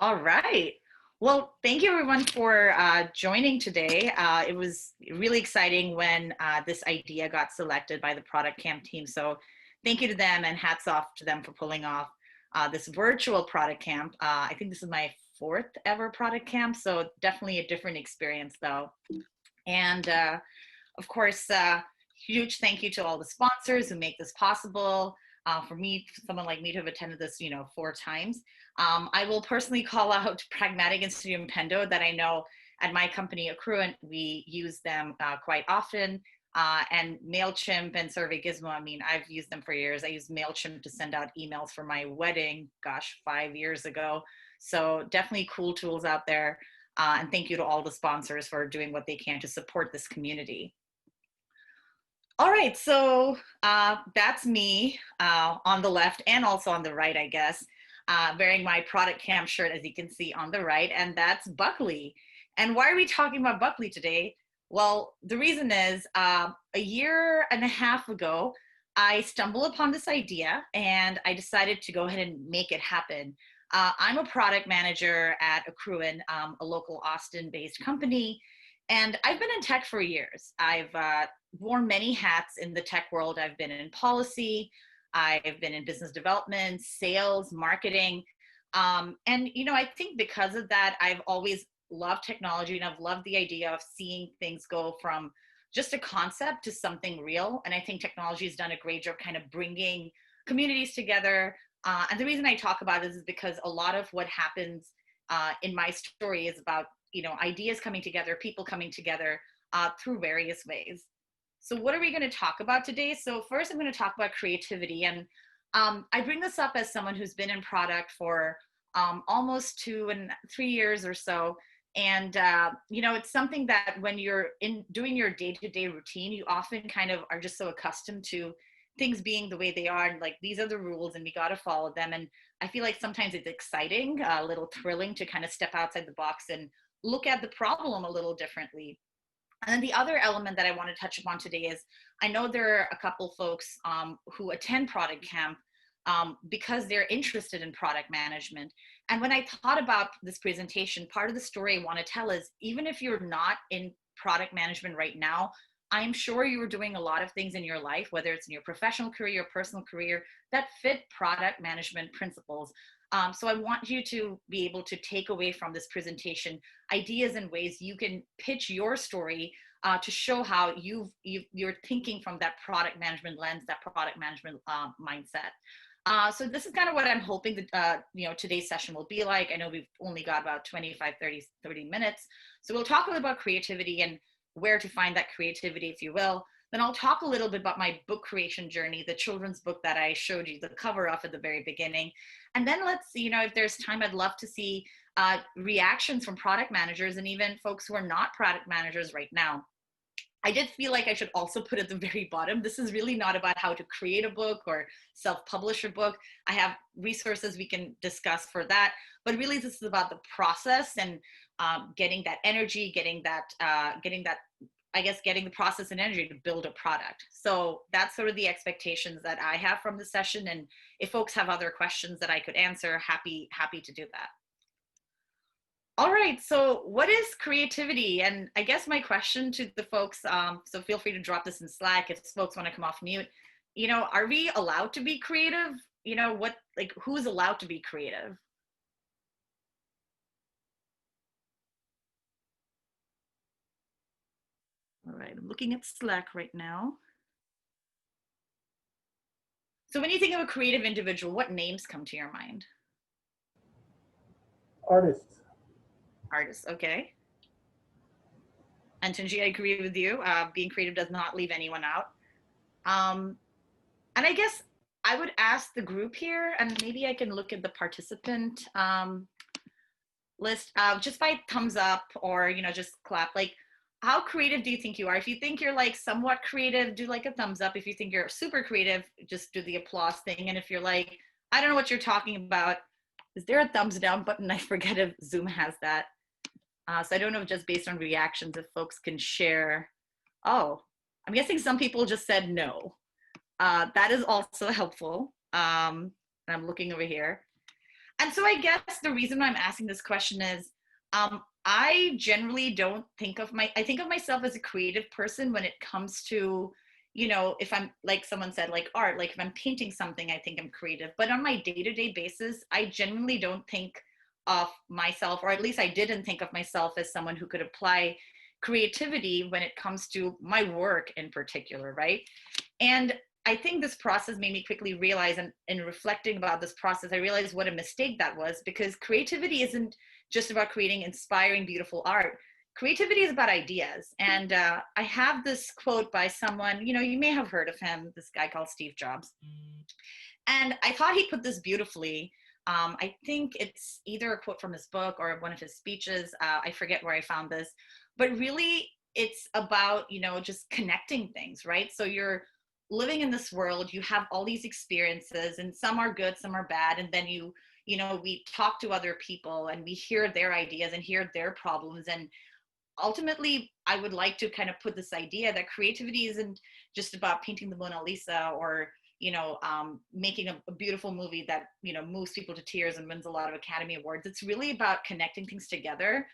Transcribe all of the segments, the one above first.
All right. Well, thank you everyone for joining today. It was really exciting when this idea got selected by the Product Camp team. So thank you to them and hats off to them for pulling off this virtual Product Camp. I think this is my fourth ever Product Camp, so definitely a different experience though. And of course, huge thank you to all the sponsors who make this possible. For me, someone like me to have attended this, 4 times. I will personally call out Pragmatic Institute and Pendo that I know at my company, Accruent, we use them quite often. And MailChimp and Survey Gizmo, I mean, I've used them for years. I used MailChimp to send out emails for my wedding, gosh, 5 years ago. So definitely cool tools out there. And thank you to all the sponsors for doing what they can to support this community. All right, so that's me on the left and also on the right, I guess, wearing my Product Camp shirt, as you can see on the right, and that's Buckley. And why are we talking about Buckley today? Well, the reason is a year and a half ago, I stumbled upon this idea and I decided to go ahead and make it happen. I'm a product manager at Accruent, a local Austin-based company, and I've been in tech for years. I've worn many hats in the tech world. I've been in policy, I've been in business development, sales, marketing. And, I think because of that, I've always loved technology and I've loved the idea of seeing things go from just a concept to something real. And I think technology has done a great job kind of bringing communities together. And the reason I talk about this is because a lot of what happens in my story is about, ideas coming together, people coming together through various ways. So what are we going to talk about today? So first, I'm going to talk about creativity. And I bring this up as someone who's been in product for almost 2 and 3 years or so. And, it's something that when you're in doing your day-to-day routine, you often kind of are just so accustomed to things being the way they are. And like, these are the rules and we got to follow them. And I feel like sometimes it's exciting, a little thrilling to kind of step outside the box and look at the problem a little differently. And then the other element that I want to touch upon today is I know there are a couple folks who attend Product Camp because they're interested in product management. And when I thought about this presentation, part of the story I want to tell is even if you're not in product management right now, I'm sure you are doing a lot of things in your life, whether it's in your professional career or personal career, that fit product management principles. So I want you to be able to take away from this presentation ideas and ways you can pitch your story to show how you're thinking from that product management lens, that product management mindset. So this is kind of what I'm hoping that today's session will be like. I know we've only got about 25, 30 minutes. So we'll talk a little about creativity and where to find that creativity, if you will. Then I'll talk a little bit about my book creation journey, the children's book that I showed you the cover of at the very beginning. And then let's see, if there's time, I'd love to see reactions from product managers and even folks who are not product managers right now. I did feel like I should also put at the very bottom, this is really not about how to create a book or self-publish a book. I have resources we can discuss for that, but really this is about the process and getting that energy, getting the process and energy to build a product. So that's sort of the expectations that I have from the session. And if folks have other questions that I could answer, happy to do that. All right, so what is creativity? And I guess my question to the folks, so feel free to drop this in Slack if folks want to come off mute, are we allowed to be creative? Who's allowed to be creative? All right, I'm looking at Slack right now. So when you think of a creative individual, what names come to your mind? Artists. Artists, okay. And Tunji, I agree with you. Being creative does not leave anyone out. And I guess I would ask the group here, and maybe I can look at the participant list just by thumbs up or, just clap. Like, how creative do you think you are? If you think you're like somewhat creative, do like a thumbs up. If you think you're super creative, just do the applause thing. And if you're like, I don't know what you're talking about, is there a thumbs down button? I forget if Zoom has that. So I don't know if just based on reactions, if folks can share. Oh, I'm guessing some people just said no. That is also helpful. And I'm looking over here. And so I guess the reason why I'm asking this question is I generally don't think of I think of myself as a creative person when it comes to, if I'm, like someone said, like art, like if I'm painting something, I think I'm creative. But on my day-to-day basis, I genuinely don't think of myself, or at least I didn't think of myself as someone who could apply creativity when it comes to my work in particular, right? And I think this process made me quickly realize, and in reflecting about this process, I realized what a mistake that was, because creativity isn't just about creating inspiring, beautiful art. Creativity is about ideas. And I have this quote by someone, you may have heard of him, this guy called Steve Jobs. And I thought he put this beautifully. I think it's either a quote from his book or one of his speeches. I forget where I found this, but really it's about, just connecting things, right? So you're living in this world, you have all these experiences, and some are good, some are bad. And then we talk to other people and we hear their ideas and hear their problems. And ultimately, I would like to kind of put this idea that creativity isn't just about painting the Mona Lisa, or making a beautiful movie that moves people to tears and wins a lot of Academy Awards. It's really about connecting things together,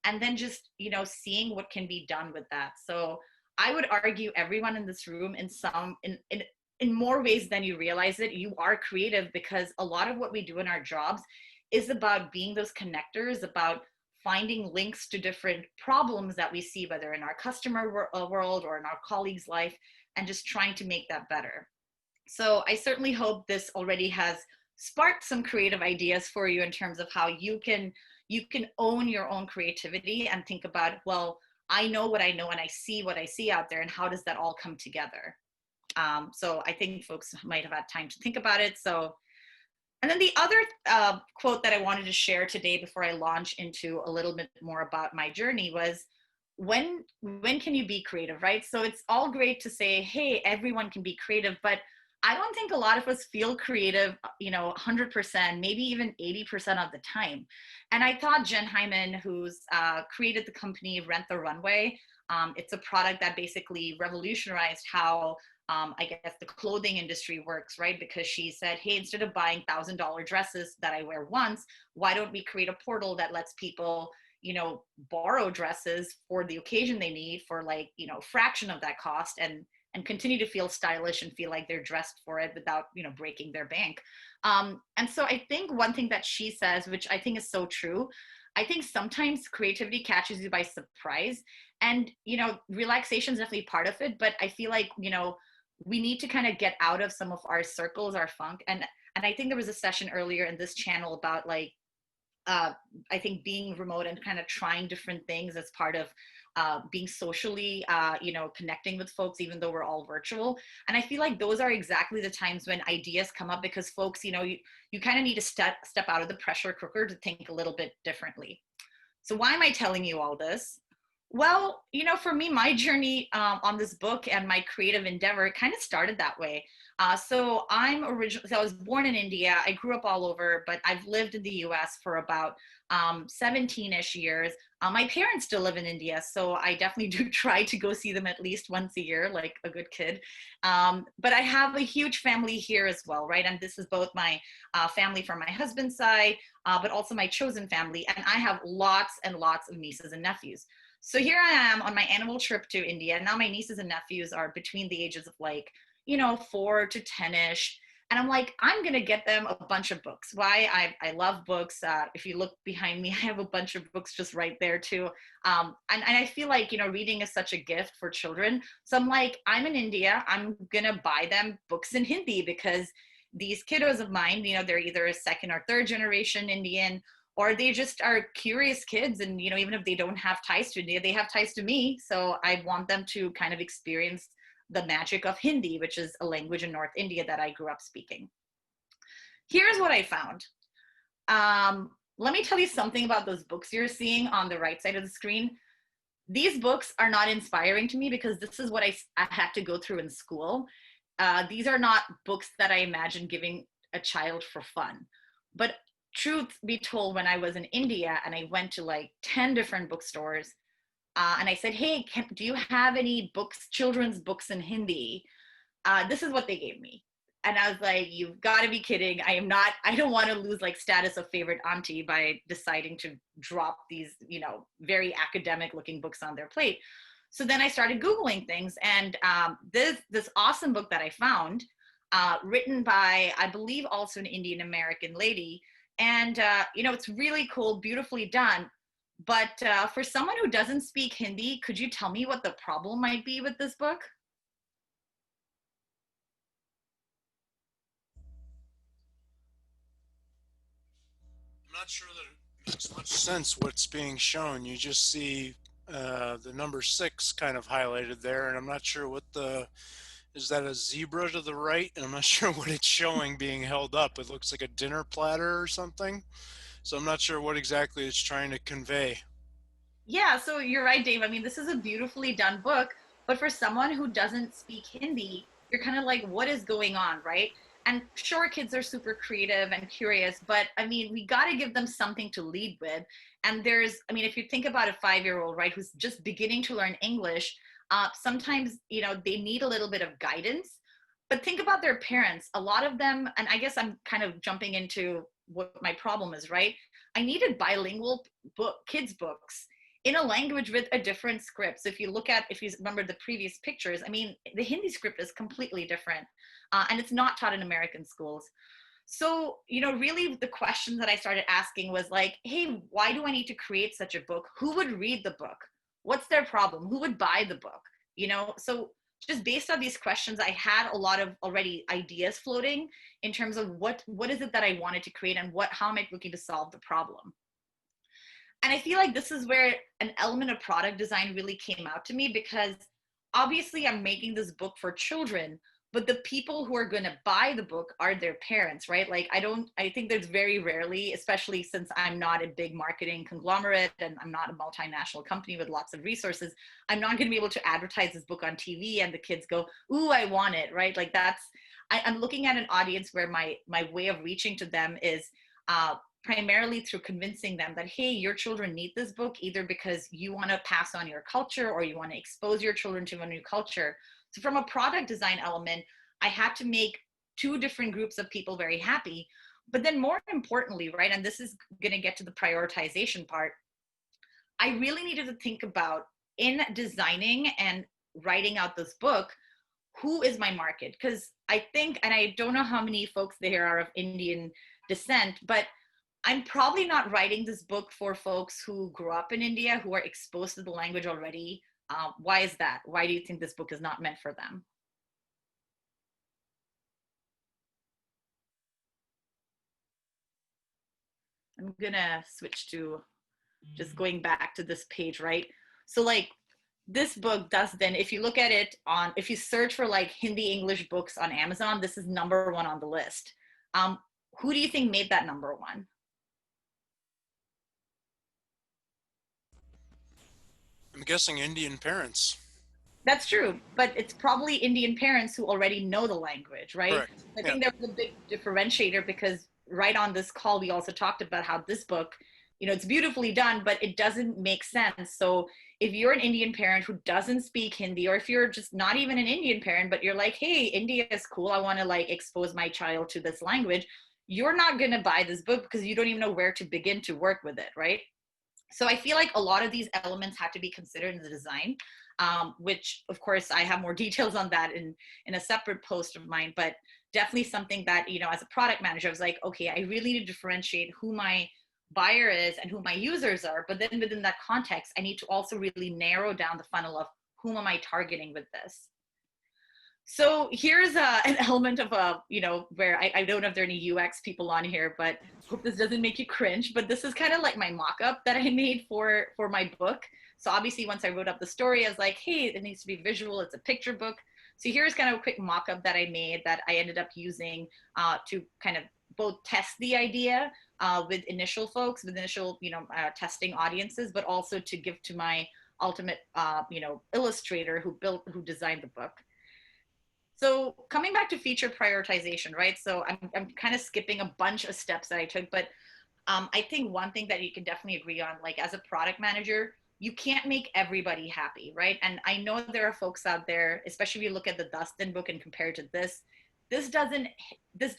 and then just seeing what can be done with that. So I would argue everyone in this room, in more ways than you realize it, you are creative, because a lot of what we do in our jobs is about being those connectors, about finding links to different problems that we see, whether in our customer world or in our colleagues' life, and just trying to make that better. So I certainly hope this already has sparked some creative ideas for you in terms of how you can own your own creativity and think about, well, I know what I know and I see what I see out there, and how does that all come together? So I think folks might have had time to think about it. So, and then the other quote that I wanted to share today before I launch into a little bit more about my journey was, when can you be creative, right? So it's all great to say, hey, everyone can be creative, but I don't think a lot of us feel creative, 100%, maybe even 80% of the time. And I thought Jen Hyman, who's created the company Rent the Runway, it's a product that basically revolutionized how I guess the clothing industry works, right? Because she said, hey, instead of buying $1,000 dresses that I wear once, why don't we create a portal that lets people, borrow dresses for the occasion they need for, like, fraction of that cost, and continue to feel stylish and feel like they're dressed for it without, breaking their bank. And so I think one thing that she says, which I think is so true, I think sometimes creativity catches you by surprise, and, relaxation is definitely part of it. But I feel like, we need to kind of get out of some of our circles, our funk. And I think there was a session earlier in this channel about, like, I think being remote and kind of trying different things as part of being socially, connecting with folks, even though we're all virtual. And I feel like those are exactly the times when ideas come up, because folks, you kind of need to step out of the pressure cooker to think a little bit differently. So why am I telling you all this? Well, for me, my journey on this book and my creative endeavor kind of started that way. So I was born in India. I grew up all over, but I've lived in the US for about 17-ish years. My parents still live in India, so I definitely do try to go see them at least once a year, like a good kid. But I have a huge family here as well, right? And this is both my family from my husband's side, but also my chosen family. And I have lots and lots of nieces and nephews. So here I am on my annual trip to India. Now my nieces and nephews are between the ages of, like, 4 to 10-ish. And I'm like, I'm going to get them a bunch of books. Why? I love books. If you look behind me, I have a bunch of books just right there too. And I feel like, reading is such a gift for children. So I'm like, I'm in India. I'm going to buy them books in Hindi, because these kiddos of mine, they're either a second or third generation Indian, or they just are curious kids. And, even if they don't have ties to India, they have ties to me. So I want them to kind of experience the magic of Hindi, which is a language in North India that I grew up speaking. Here's what I found. Let me tell you something about those books you're seeing on the right side of the screen. These books are not inspiring to me, because this is what I had to go through in school. These are not books that I imagine giving a child for fun. But truth be told, when I was in India and I went to like 10 different bookstores, and I said, hey, do you have any books, children's books in Hindi? This is what they gave me. And I was like, you've got to be kidding. I don't want to lose like status of favorite auntie by deciding to drop these, very academic looking books on their plate. So then I started Googling things, and this awesome book that I found, written by, I believe, also an Indian American lady. And, it's really cool, beautifully done. But for someone who doesn't speak Hindi, could you tell me what the problem might be with this book? I'm not sure that it makes much sense what's being shown. You just see the number 6 kind of highlighted there, and I'm not sure what is that a zebra to the right? And I'm not sure what it's showing being held up. It looks like a dinner platter or something. So I'm not sure what exactly it's trying to convey. Yeah, so you're right, Dave. I mean, this is a beautifully done book, but for someone who doesn't speak Hindi, you're kind of like, what is going on, right? And sure, kids are super creative and curious, but I mean, we got to give them something to lead with. And I mean, if you think about a 5-year-old, right, who's just beginning to learn English, sometimes, they need a little bit of guidance. But think about their parents. A lot of them, and I guess I'm kind of jumping into what my problem is, right? I needed bilingual kids books in a language with a different script. So if you remember the previous pictures, I mean, the Hindi script is completely different, and it's not taught in American schools. So, really the question that I started asking was like, hey, why do I need to create such a book? Who would read the book? What's their problem? Who would buy the book? So just based on these questions, I had a lot of already ideas floating in terms of what is it that I wanted to create, and how am I looking to solve the problem. And I feel like this is where an element of product design really came out to me, because obviously I'm making this book for children, but the people who are going to buy the book are their parents, right? Like, I think there's very rarely, especially since I'm not a big marketing conglomerate and I'm not a multinational company with lots of resources, I'm not going to be able to advertise this book on TV and the kids go, ooh, I want it, right? Like, I'm looking at an audience where my way of reaching to them is uh, primarily through convincing them that, hey, your children need this book either because you want to pass on your culture or you want to expose your children to a new culture. So from a product design element, I had to make two different groups of people very happy. But then more importantly, right, and this is going to get to the prioritization part, I really needed to think about, in designing and writing out this book, who is my market? Because I think, and I don't know how many folks there are of Indian descent, but I'm probably not writing this book for folks who grew up in India, who are exposed to the language already. Why is that? Why do you think this book is not meant for them? I'm gonna switch to just going back to this page, right? So like this book does then, if you look at it if you search for like Hindi English books on Amazon, this is number one on the list. Um, who do you think made that number one? I'm guessing Indian parents. That's true, but it's probably Indian parents who already know the language, right? Correct. I Yeah. think there was a big differentiator, because right on this call, we also talked about how this book, it's beautifully done, but it doesn't make sense. So if you're an Indian parent who doesn't speak Hindi, or if you're just not even an Indian parent, but you're like, hey, India is cool, I want to like expose my child to this language, you're not going to buy this book because you don't even know where to begin to work with it, right? So I feel like a lot of these elements have to be considered in the design, which of course I have more details on that in a separate post of mine, but definitely something that, as a product manager, I was like, okay, I really need to differentiate who my buyer is and who my users are. But then within that context, I need to also really narrow down the funnel of whom am I targeting with this. So here's an element of where I don't know if there are any UX people on here, but hope this doesn't make you cringe. But this is kind of like my mock-up that I made for my book. So obviously, once I wrote up the story, I was like, hey, it needs to be visual. It's a picture book. So here's kind of a quick mock-up that I made that I ended up using to kind of both test the idea with initial folks, with initial testing audiences, but also to give to my ultimate illustrator who designed the book. So coming back to feature prioritization, right? So I'm kind of skipping a bunch of steps that I took, but I think one thing that you can definitely agree on, like as a product manager, you can't make everybody happy, right? And I know there are folks out there, especially if you look at the Dustin book and compare it to this, this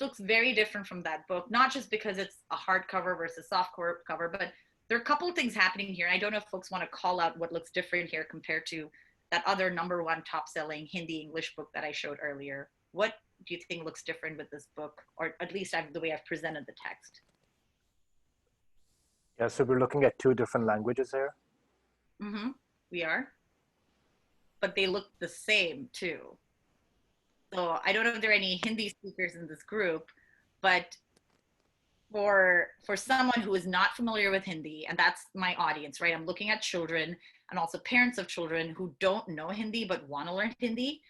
looks very different from that book, not just because it's a hardcover versus soft cover, but there are a couple of things happening here. I don't know if folks want to call out what looks different here compared to that other #1 top selling Hindi English book that I showed earlier. What do you think looks different with this book, or at least the way I've presented the text? Yeah, so we're looking at two different languages here. Mm-hmm. We are, but they look the same too. So I don't know if there are any Hindi speakers in this group, but for someone who is not familiar with Hindi, and that's my audience, right? I'm looking at children and also parents of children who don't know Hindi but want to learn Hindi.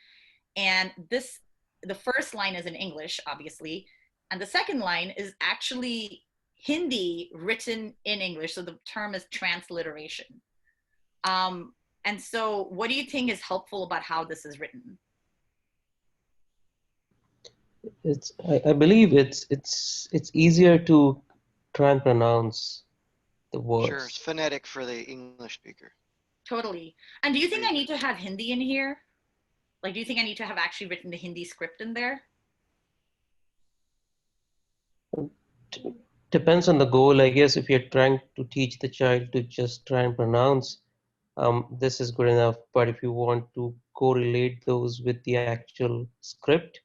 And the first line is in English, obviously, and the second line is actually Hindi written in English. So the term is transliteration. And so what do you think is helpful about how this is written? I believe it's easier to try and pronounce the words. Sure, it's phonetic for the English speaker. Totally. And do you think I need to have Hindi in here? Like, do you think I need to have actually written the Hindi script in there? Depends on the goal, I guess. If you're trying to teach the child to just try and pronounce, this is good enough. But if you want to correlate those with the actual script,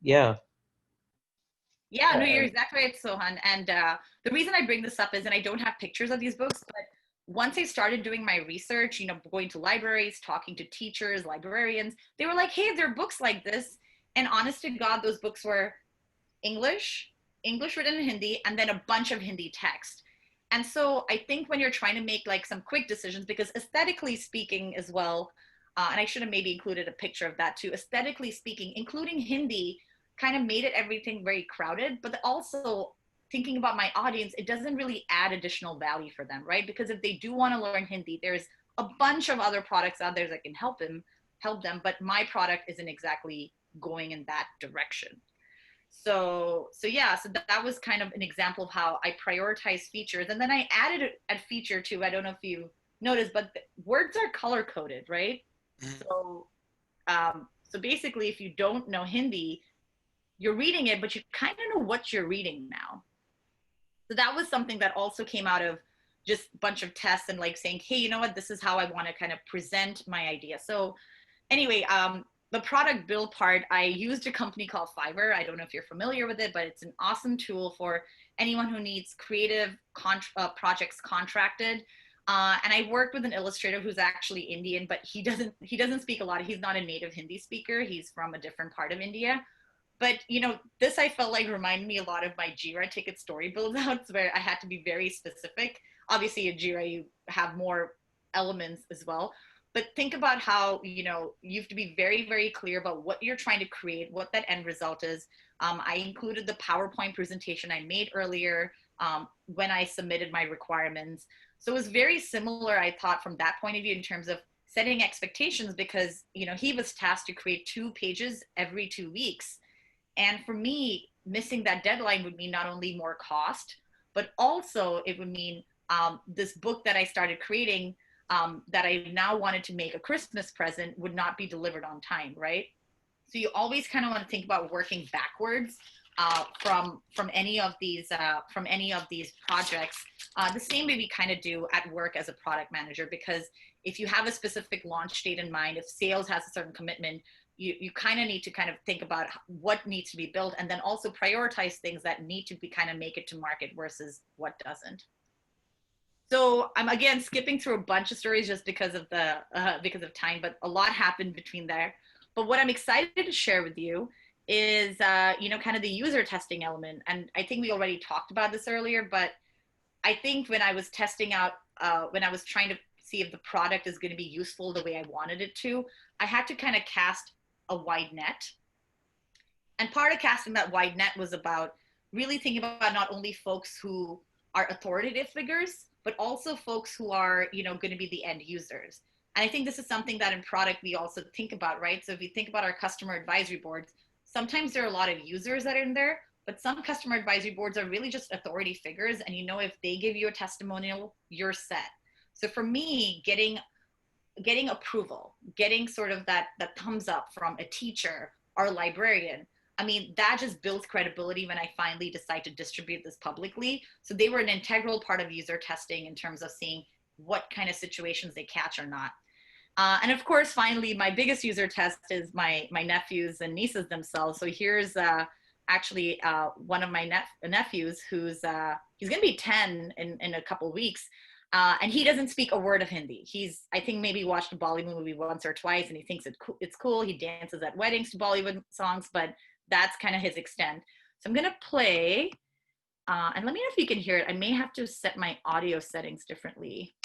yeah. Yeah, no, you're exactly right, Sohan. And the reason I bring this up is, and I don't have pictures of these books, but once I started doing my research, going to libraries, talking to teachers, librarians, they were like, hey, there are books like this. And honest to God, those books were English written in Hindi, and then a bunch of Hindi text. And so I think when you're trying to make like some quick decisions, because aesthetically speaking as well, and I should have maybe included a picture of that too, aesthetically speaking, including Hindi kind of made it everything very crowded, but also thinking about my audience, it doesn't really add additional value for them, right? Because if they do want to learn Hindi, there's a bunch of other products out there that can help them, but my product isn't exactly going in that direction. So that was kind of an example of how I prioritize features. And then I added a feature too. I don't know if you noticed, but words are color coded, right? So basically, if you don't know Hindi, you're reading it, but you kind of know what you're reading now. So that was something that also came out of just a bunch of tests and like saying, hey, you know what, this is how I want to kind of present my idea. So anyway, the product build part, I used a company called Fiverr. I don't know if you're familiar with it, but it's an awesome tool for anyone who needs creative projects contracted. And I worked with an illustrator who's actually Indian, but he doesn't speak a lot. He's not a native Hindi speaker. He's from a different part of India. But this I felt like reminded me a lot of my Jira ticket story build outs, where I had to be very specific. Obviously, in Jira you have more elements as well. But think about how, you have to be very, very clear about what you're trying to create, what that end result is. I included the PowerPoint presentation I made earlier when I submitted my requirements. So it was very similar, I thought, from that point of view in terms of setting expectations, because, he was tasked to create 2 pages every 2 weeks. And for me, missing that deadline would mean not only more cost, but also it would mean this book that I started creating that I now wanted to make a Christmas present would not be delivered on time, right? So you always kind of want to think about working backwards from any of these projects. The same way we kind of do at work as a product manager, because if you have a specific launch date in mind, if sales has a certain commitment, you kind of need to kind of think about what needs to be built, and then also prioritize things that need to be kind of make it to market versus what doesn't. So I'm again skipping through a bunch of stories just because of time, but a lot happened between there. But what I'm excited to share with you is kind of the user testing element. And I think we already talked about this earlier, but I think when I was testing out, when I was trying to see if the product is going to be useful the way I wanted it to, I had to kind of cast a wide net. And part of casting that wide net was about really thinking about not only folks who are authoritative figures, but also folks who are, going to be the end users. And I think this is something that in product we also think about, right? So if you think about our customer advisory boards, sometimes there are a lot of users that are in there, but some customer advisory boards are really just authority figures. And if they give you a testimonial, you're set. So for me, getting approval, getting sort of that thumbs up from a teacher our librarian. I mean, that just builds credibility when I finally decide to distribute this publicly. So they were an integral part of user testing in terms of seeing what kind of situations they catch or not. And of course, finally, my biggest user test is my nephews and nieces themselves. So here's actually one of my nephews who's he's going to be 10 in a couple weeks. And he doesn't speak a word of Hindi. I think maybe watched a Bollywood movie once or twice, and he thinks it's cool. He dances at weddings to Bollywood songs, but that's kind of his extent. So I'm going to play, and let me know if you can hear it. I may have to set my audio settings differently.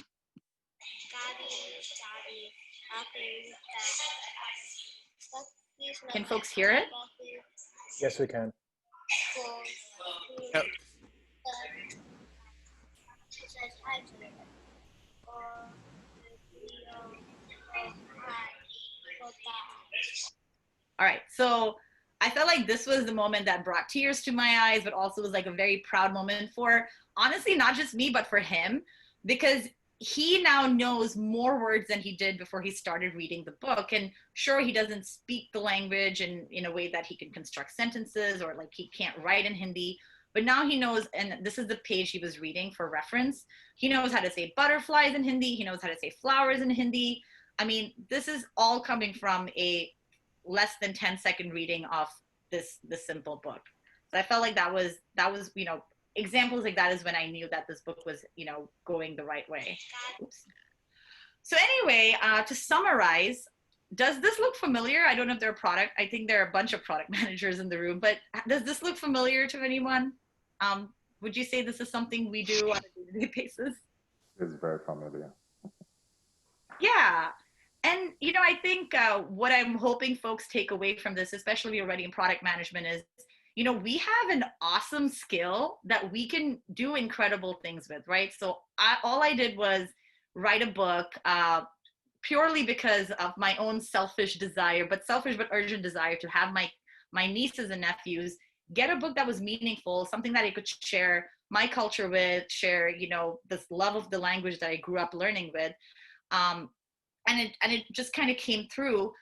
Can folks hear it? Yes, we can. Yep. All right, so I felt like this was the moment that brought tears to my eyes, but also was like a very proud moment for, honestly, not just me, but for him, because he now knows more words than he did before he started reading the book. And sure, he doesn't speak the language in a way that he can construct sentences, or like he can't write in Hindi, but now he knows, and this is the page he was reading for reference. He knows how to say butterflies in Hindi. He knows how to say flowers in Hindi. I mean, this is all coming from a less than 10-second reading of this simple book. So I felt like that was examples like that is when I knew that this book was going the right way. Oops. So anyway, to summarize, does this look familiar? I don't know if they're a product. I think there are a bunch of product managers in the room, but does this look familiar to anyone? Would you say this is something we do on a day-to-day basis? It's very familiar. Yeah. And, I think what I'm hoping folks take away from this, especially if you're already in product management, is, we have an awesome skill that we can do incredible things with, right? So all I did was write a book purely because of my own selfish but urgent desire to have my nieces and nephews get a book that was meaningful, something that I could share my culture with, share, this love of the language that I grew up learning with. And it just kind of came through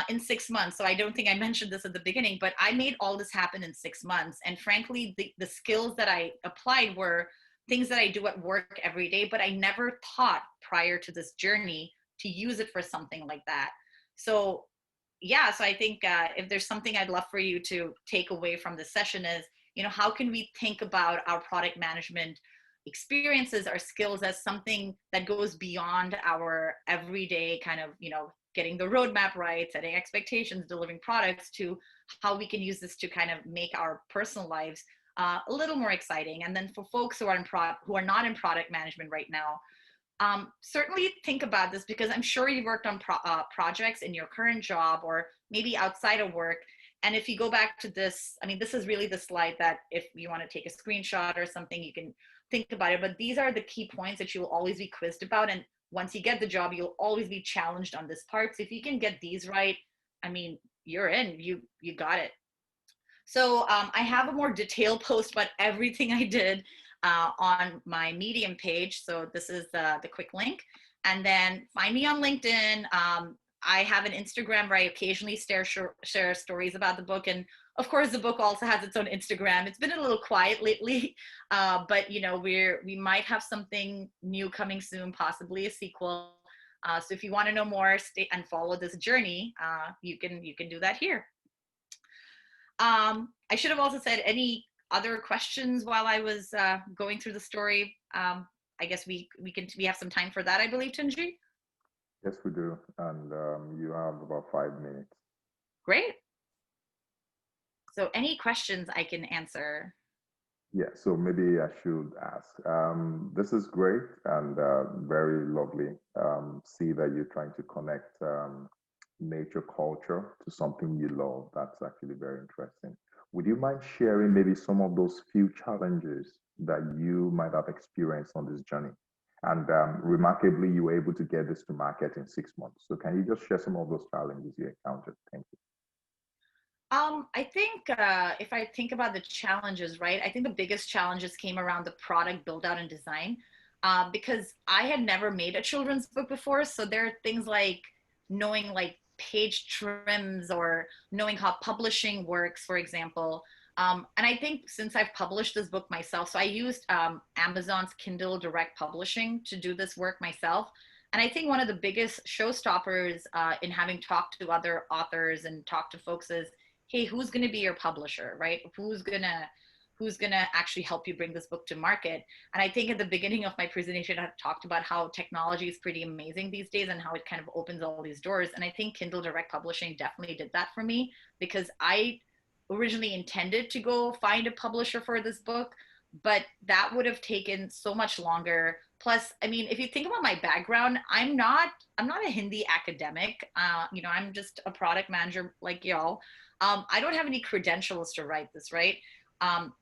in 6 months. So I don't think I mentioned this at the beginning, but I made all this happen in 6 months. And frankly, the skills that I applied were things that I do at work every day, but I never thought prior to this journey to use it for something like that. So yeah, so I think if there's something I'd love for you to take away from this session is, how can we think about our product management experiences, our skills as something that goes beyond our everyday kind of, getting the roadmap right, setting expectations, delivering products, to how we can use this to kind of make our personal lives a little more exciting. And then for folks who are not in product management right now, certainly think about this, because I'm sure you've worked on projects in your current job or maybe outside of work. And if you go back to this, I mean, this is really the slide that if you want to take a screenshot or something, you can think about it. But these are the key points that you'll always be quizzed about. And once you get the job, you'll always be challenged on this part. So if you can get these right, I mean, you're in, you got it. So I have a more detailed post about everything I did on my Medium page. So this is the quick link. And then find me on LinkedIn. I have an Instagram where I occasionally share stories about the book. And of course, the book also has its own Instagram. It's been a little quiet lately, but we might have something new coming soon, possibly a sequel. So if you want to know more, stay and follow this journey. You can do that here. I should have also said, any other questions while I was going through the story? I guess we have some time for that, I believe, Tunji. Yes, we do. And you have about 5 minutes. Great. So any questions I can answer? Yeah, so maybe I should ask. This is great and very lovely. See that you're trying to connect nature culture to something you love. That's actually very interesting. Would you mind sharing maybe some of those few challenges that you might have experienced on this journey? And remarkably, you were able to get this to market in 6 months. So can you just share some of those challenges you encountered? Thank you. I think if I think about the challenges, right, I think the biggest challenges came around the product build out and design, because I had never made a children's book before. So there are things like knowing like page trims or knowing how publishing works, for example. And I think since I've published this book myself, so I used Amazon's Kindle Direct Publishing to do this work myself. And I think one of the biggest showstoppers in having talked to other authors and talked to folks is, hey, who's going to be your publisher, right? Who's gonna actually help you bring this book to market? And I think at the beginning of my presentation, I talked about how technology is pretty amazing these days and how it kind of opens all these doors. And I think Kindle Direct Publishing definitely did that for me, because I originally intended to go find a publisher for this book, but that would have taken so much longer. Plus, I mean, if you think about my background, I'm not a Hindi academic. I'm just a product manager like y'all. I don't have any credentials to write this, right? Um,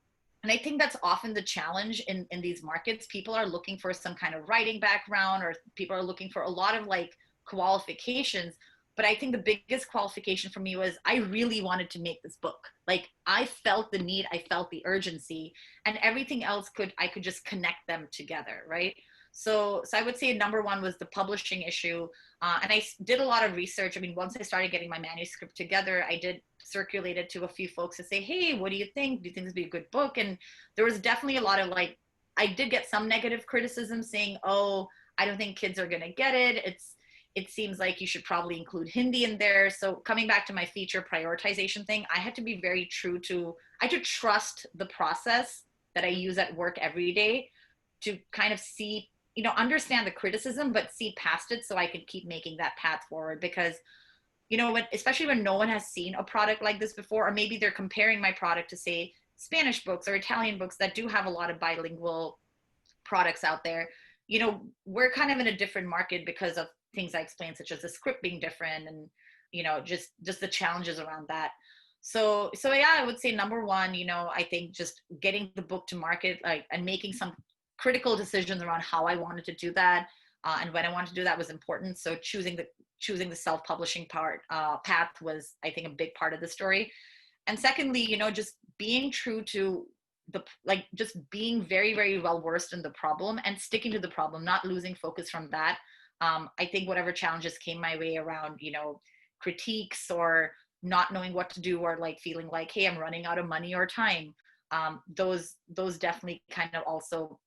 and I think that's often the challenge in these markets. People are looking for some kind of writing background, or people are looking for a lot of like qualifications. But I think the biggest qualification for me was I really wanted to make this book. Like, I felt the need, I felt the urgency, and everything else I could just connect them together, right? So I would say number one was the publishing issue. And I did a lot of research. I mean, once I started getting my manuscript together, I did circulate it to a few folks to say, hey, what do you think? Do you think this would be a good book? And there was definitely a lot of like, I did get some negative criticism saying, oh, I don't think kids are going to get it. It seems like you should probably include Hindi in there. So coming back to my feature prioritization thing, I had to be very true to, I had to trust the process that I use at work every day to kind of see, understand the criticism, but see past it so I could keep making that path forward. Because, especially when no one has seen a product like this before, or maybe they're comparing my product to, say, Spanish books or Italian books that do have a lot of bilingual products out there. We're kind of in a different market because of things I explained, such as the script being different and, just the challenges around that. So yeah, I would say number one, I think just getting the book to market, like, and making some critical decisions around how I wanted to do that, and when I wanted to do that was important. So choosing the self-publishing path was, I think, a big part of the story. And secondly, just being true to just being very, very well versed in the problem and sticking to the problem, not losing focus from that. I think whatever challenges came my way around, critiques or not knowing what to do, or like feeling like, hey, I'm running out of money or time, those definitely kind of also,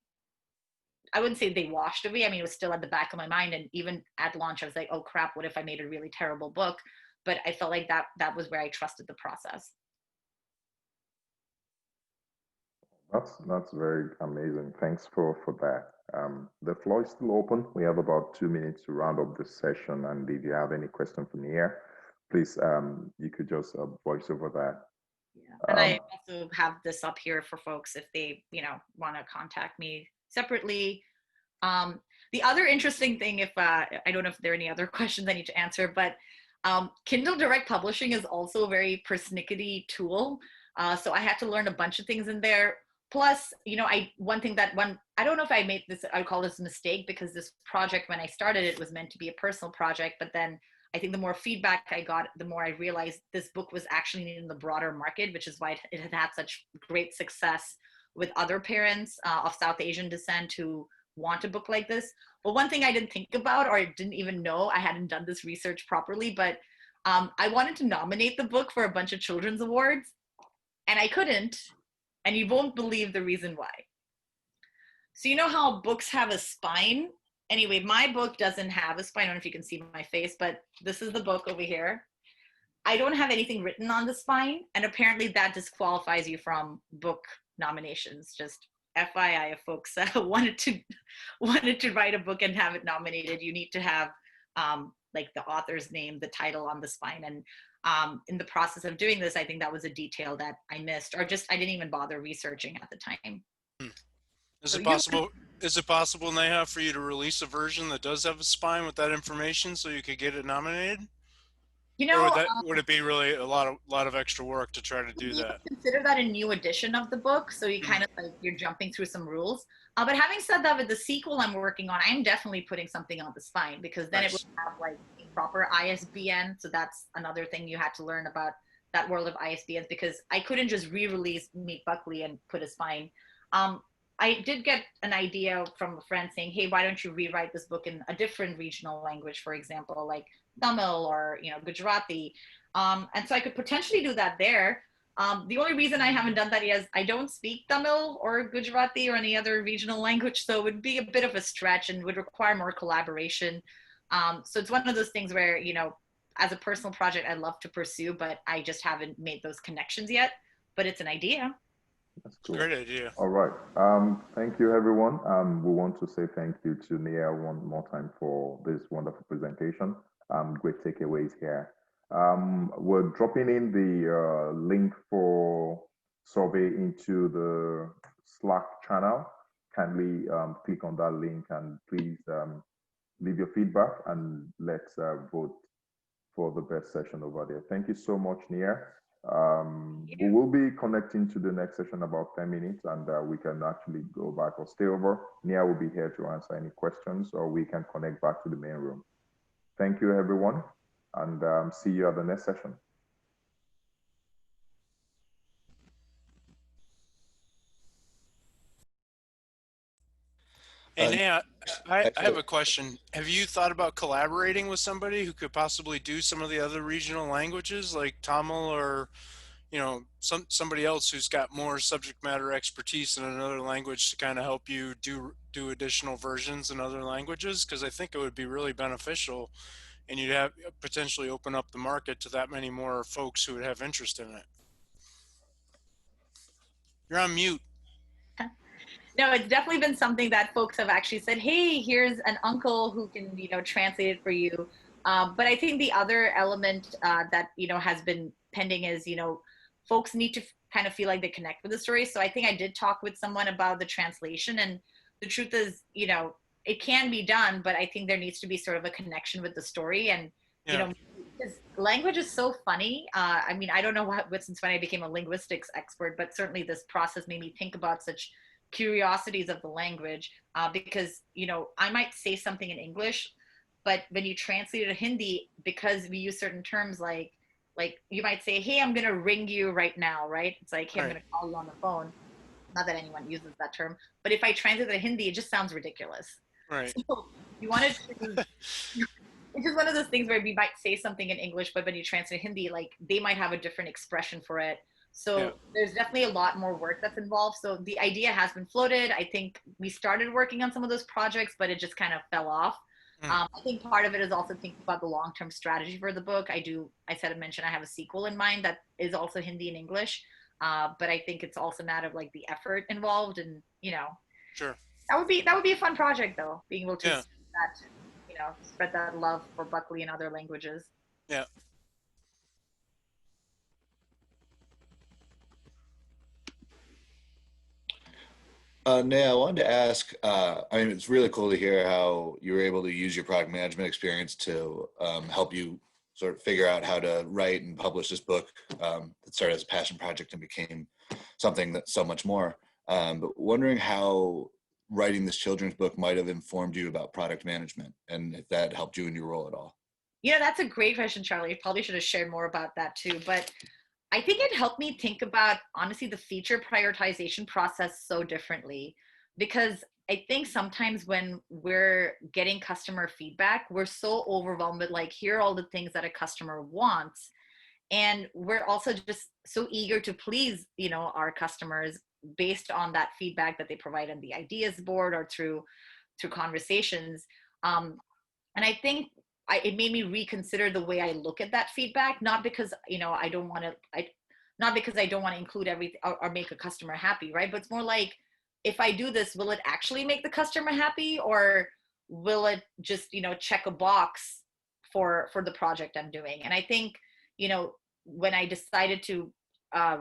I wouldn't say they washed away. I mean, it was still at the back of my mind. And even at launch, I was like, oh crap, what if I made a really terrible book? But I felt like that was where I trusted the process. That's very amazing. Thanks for that. The floor is still open. We have about 2 minutes to round up this session, and if you have any question from here, please, you could just voice over that. Yeah. And I also have this up here for folks if they, want to contact me separately. The other interesting thing, if I don't know if there are any other questions I need to answer, but Kindle Direct Publishing is also a very persnickety tool. So I had to learn a bunch of things in there. Plus, I don't know if I made this, I would call this a mistake, because this project, when I started it, was meant to be a personal project. But then I think the more feedback I got, the more I realized this book was actually in the broader market, which is why it had had such great success with other parents of South Asian descent who want a book like this. But one thing I didn't think about, or I didn't even know, I hadn't done this research properly, but I wanted to nominate the book for a bunch of children's awards, and I couldn't. And you won't believe the reason why. So you know how books have a spine? Anyway, my book doesn't have a spine. I don't know if you can see my face, but this is the book over here. I don't have anything written on the spine, and apparently that disqualifies you from book nominations. Just FYI, if folks wanted to write a book and have it nominated, you need to have like the author's name, the title on the spine. And in the process of doing this, I think that was a detail that I missed, or just I didn't even bother researching at the time. Is it possible, Neha, for you to release a version that does have a spine with that information so you could get it nominated? Or would it be really a lot of extra work to try to do that? Consider that a new edition of the book, so you kind of like, you're jumping through some rules. But having said that, with the sequel I'm working on, I'm definitely putting something on the spine, because then it would have like a proper ISBN. So that's another thing you had to learn about that world of ISBNs, because I couldn't just re-release Meet Buckley and put a spine. I did get an idea from a friend saying, hey, why don't you rewrite this book in a different regional language, for example, like Tamil or, Gujarati. And so I could potentially do that there. The only reason I haven't done that is I don't speak Tamil or Gujarati or any other regional language, so it would be a bit of a stretch and would require more collaboration. So it's one of those things where, as a personal project, I'd love to pursue, but I just haven't made those connections yet. But it's an idea. That's cool. Great idea. All right. Thank you, everyone. We want to say thank you to Neha one more time for this wonderful presentation. Great takeaways here. We're dropping in the link for survey into the Slack channel. Kindly click on that link and please leave your feedback and let's vote for the best session over there. Thank you so much, Neha. We will be connecting to the next session about 10 minutes and we can actually go back or stay over. Neha will be here to answer any questions or we can connect back to the main room. Thank you, everyone, and see you at the next session. Hey, Neha, I have a question. Have you thought about collaborating with somebody who could possibly do some of the other regional languages like Tamil or, somebody else who's got more subject matter expertise in another language to kind of help you do additional versions in other languages? Because I think it would be really beneficial and you'd have potentially open up the market to that many more folks who would have interest in it. You're on mute. No, it's definitely been something that folks have actually said, hey, here's an uncle who can, translate it for you. But I think the other element that, has been pending is, folks need to kind of feel like they connect with the story. So I think I did talk with someone about the translation, and the truth is, it can be done, but I think there needs to be sort of a connection with the story. And, because language is so funny. I mean, I don't know what since when I became a linguistics expert, but certainly this process made me think about such curiosities of the language, because I might say something in English, but when you translate it to Hindi, because we use certain terms like you might say, hey, I'm gonna ring you right now, right? It's like, hey, I'm gonna call you on the phone. Not that anyone uses that term, but if I translate it to Hindi, it just sounds ridiculous. Right. So you wanted to it's just one of those things where we might say something in English, but when you translate Hindi, like they might have a different expression for it. So there's definitely a lot more work that's involved. So the idea has been floated. I think we started working on some of those projects, but it just kind of fell off. I think part of it is also thinking about the long-term strategy for the book. I mentioned I have a sequel in mind that is also Hindi and English. But I think it's also a matter of like the effort involved, and Sure. that would be a fun project though, being able to spread that love for Buckley in other languages. Yeah. Neha, I wanted to ask, it's really cool to hear how you were able to use your product management experience to help you sort of figure out how to write and publish this book that started as a passion project and became something that's so much more. But wondering how writing this children's book might have informed you about product management and if that helped you in your role at all. That's a great question, Charlie. You probably should have shared more about that too. But I think it helped me think about, honestly, the feature prioritization process so differently, because I think sometimes when we're getting customer feedback, we're so overwhelmed with like, here are all the things that a customer wants. And we're also just so eager to please, our customers based on that feedback that they provide on the ideas board or through conversations. And I think it made me reconsider the way I look at that feedback, not because, I don't want to include everything or make a customer happy, right? But it's more like, if I do this, will it actually make the customer happy, or will it just, check a box for the project I'm doing? And I think, when I decided to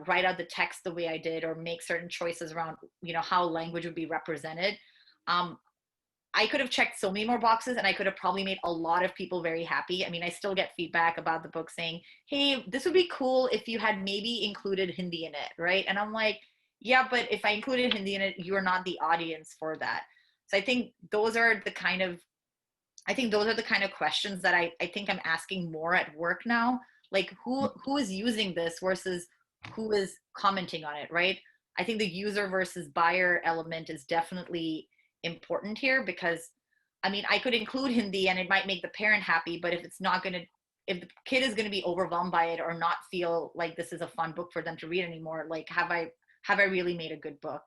write out the text the way I did, or make certain choices around, how language would be represented, I could have checked so many more boxes, and I could have probably made a lot of people very happy. I mean, I still get feedback about the book saying, hey, this would be cool if you had maybe included Hindi in it, right? And I'm like, yeah, but if I included Hindi in it, you're not the audience for that. So I think those are the kind of questions that I think I'm asking more at work now. Like, who is using this versus who is commenting on it, right? I think the user versus buyer element is definitely important here, because I mean, I could include Hindi and it might make the parent happy, but if the kid is going to be overwhelmed by it or not feel like this is a fun book for them to read anymore, like have I really made a good book?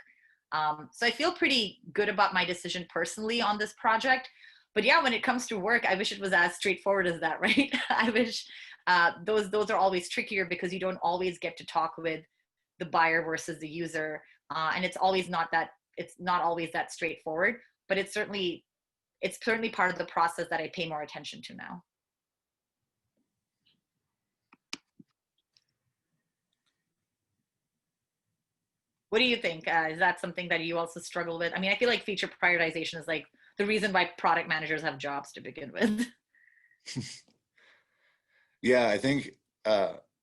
So I feel pretty good about my decision personally on this project. But yeah, when it comes to work, I wish it was as straightforward as that, right? I wish those are always trickier because you don't always get to talk with the buyer versus the user, and it's not always that straightforward. But it's certainly part of the process that I pay more attention to now. What do you think? Is that something that you also struggle with? I mean, I feel like feature prioritization is like the reason why product managers have jobs to begin with. Yeah, I think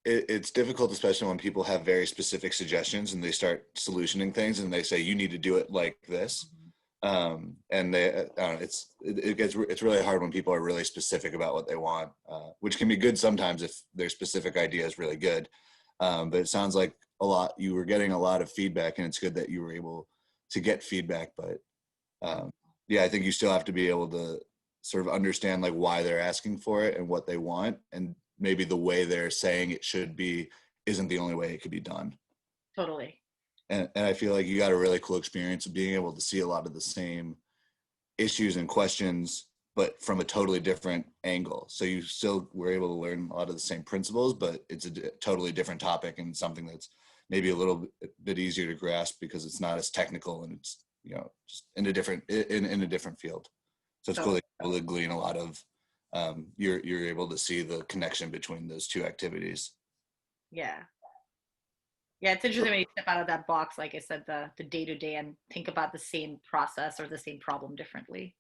it's difficult, especially when people have very specific suggestions and they start solutioning things and they say, you need to do it like this. And it's really hard when people are really specific about what they want, which can be good sometimes if their specific idea is really good. But it sounds like you were getting a lot of feedback, and it's good that you were able to get feedback. But yeah, I think you still have to be able to sort of understand like why they're asking for it and what they want, and maybe the way they're saying it should be isn't the only way it could be done. Totally. And I feel like you got a really cool experience of being able to see a lot of the same issues and questions, but from a totally different angle. So you still were able to learn a lot of the same principles, but it's a totally different topic and something that's maybe a little bit easier to grasp because it's not as technical and it's, just in a different field. So it's cool that you're able to glean a lot of, you're able to see the connection between those two activities. Yeah. Yeah, it's interesting when you step out of that box, like I said, the day-to-day and think about the same process or the same problem differently.